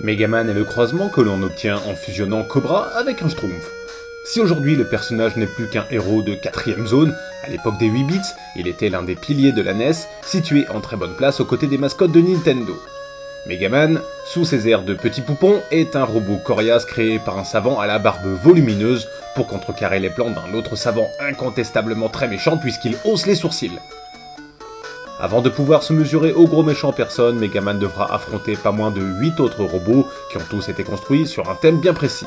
Megaman est le croisement que l'on obtient en fusionnant Cobra avec un Schtroumpf. Si aujourd'hui le personnage n'est plus qu'un héros de 4ème zone, à l'époque des 8 bits, il était l'un des piliers de la NES, situé en très bonne place aux côtés des mascottes de Nintendo. Megaman, sous ses airs de petit poupon, est un robot coriace créé par un savant à la barbe volumineuse pour contrecarrer les plans d'un autre savant incontestablement très méchant puisqu'il hausse les sourcils. Avant de pouvoir se mesurer au gros méchant personne, Megaman devra affronter pas moins de 8 autres robots qui ont tous été construits sur un thème bien précis.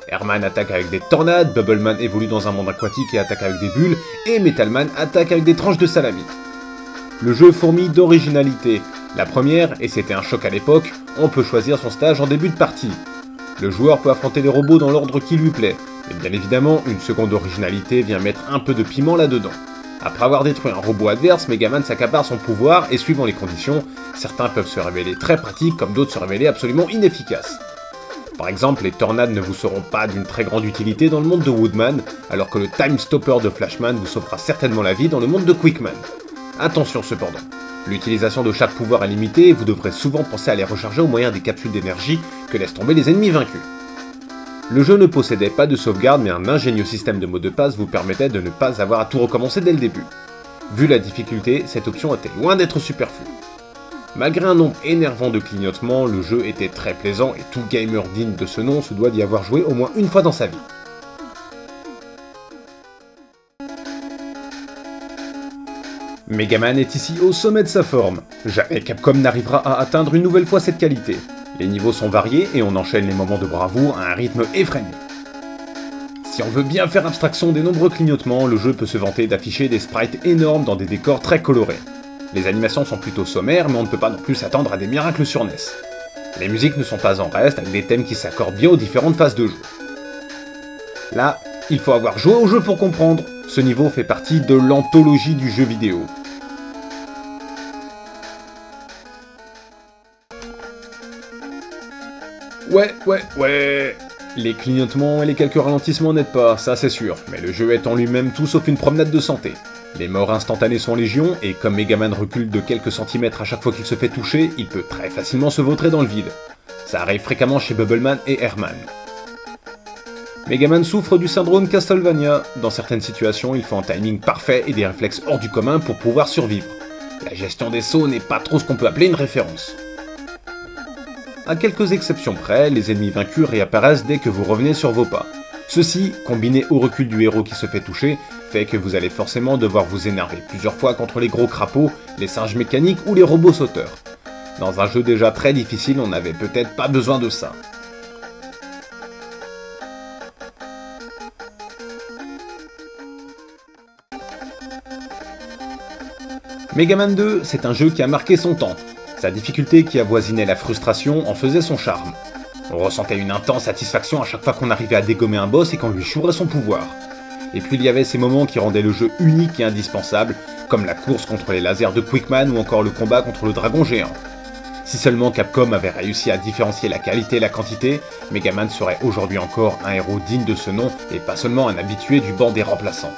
Airman attaque avec des tornades, Bubbleman évolue dans un monde aquatique et attaque avec des bulles, et Metalman attaque avec des tranches de salami. Le jeu fourmille d'originalité. La première, et c'était un choc à l'époque, on peut choisir son stage en début de partie. Le joueur peut affronter les robots dans l'ordre qui lui plaît, et bien évidemment, une seconde originalité vient mettre un peu de piment là-dedans. Après avoir détruit un robot adverse, Megaman s'accapare son pouvoir et suivant les conditions, certains peuvent se révéler très pratiques comme d'autres se révéler absolument inefficaces. Par exemple, les tornades ne vous seront pas d'une très grande utilité dans le monde de Woodman, alors que le Time Stopper de Flashman vous sauvera certainement la vie dans le monde de Quickman. Attention cependant, l'utilisation de chaque pouvoir est limitée et vous devrez souvent penser à les recharger au moyen des capsules d'énergie que laissent tomber les ennemis vaincus. Le jeu ne possédait pas de sauvegarde mais un ingénieux système de mots de passe vous permettait de ne pas avoir à tout recommencer dès le début. Vu la difficulté, cette option était loin d'être superflue. Malgré un nombre énervant de clignotements, le jeu était très plaisant et tout gamer digne de ce nom se doit d'y avoir joué au moins une fois dans sa vie. Megaman est ici au sommet de sa forme. Jamais Capcom n'arrivera à atteindre une nouvelle fois cette qualité. Les niveaux sont variés et on enchaîne les moments de bravoure à un rythme effréné. Si on veut bien faire abstraction des nombreux clignotements, le jeu peut se vanter d'afficher des sprites énormes dans des décors très colorés. Les animations sont plutôt sommaires, mais on ne peut pas non plus s'attendre à des miracles sur NES. Les musiques ne sont pas en reste, avec des thèmes qui s'accordent bien aux différentes phases de jeu. Là, il faut avoir joué au jeu pour comprendre. Ce niveau fait partie de l'anthologie du jeu vidéo. Ouais. Les clignotements et les quelques ralentissements n'aident pas, ça c'est sûr, mais le jeu est en lui-même tout sauf une promenade de santé. Les morts instantanées sont légion, et comme Megaman recule de quelques centimètres à chaque fois qu'il se fait toucher, il peut très facilement se vautrer dans le vide. Ça arrive fréquemment chez Bubbleman et Airman. Megaman souffre du syndrome Castlevania. Dans certaines situations, il faut un timing parfait et des réflexes hors du commun pour pouvoir survivre. La gestion des sauts n'est pas trop ce qu'on peut appeler une référence. À quelques exceptions près, les ennemis vaincus réapparaissent dès que vous revenez sur vos pas. Ceci, combiné au recul du héros qui se fait toucher, fait que vous allez forcément devoir vous énerver plusieurs fois contre les gros crapauds, les singes mécaniques ou les robots sauteurs. Dans un jeu déjà très difficile, on n'avait peut-être pas besoin de ça. Megaman 2, c'est un jeu qui a marqué son temps. Sa difficulté qui avoisinait la frustration en faisait son charme. On ressentait une intense satisfaction à chaque fois qu'on arrivait à dégommer un boss et qu'on lui chourait son pouvoir. Et puis il y avait ces moments qui rendaient le jeu unique et indispensable, comme la course contre les lasers de Quickman ou encore le combat contre le dragon géant. Si seulement Capcom avait réussi à différencier la qualité et la quantité, Megaman serait aujourd'hui encore un héros digne de ce nom et pas seulement un habitué du banc des remplaçants.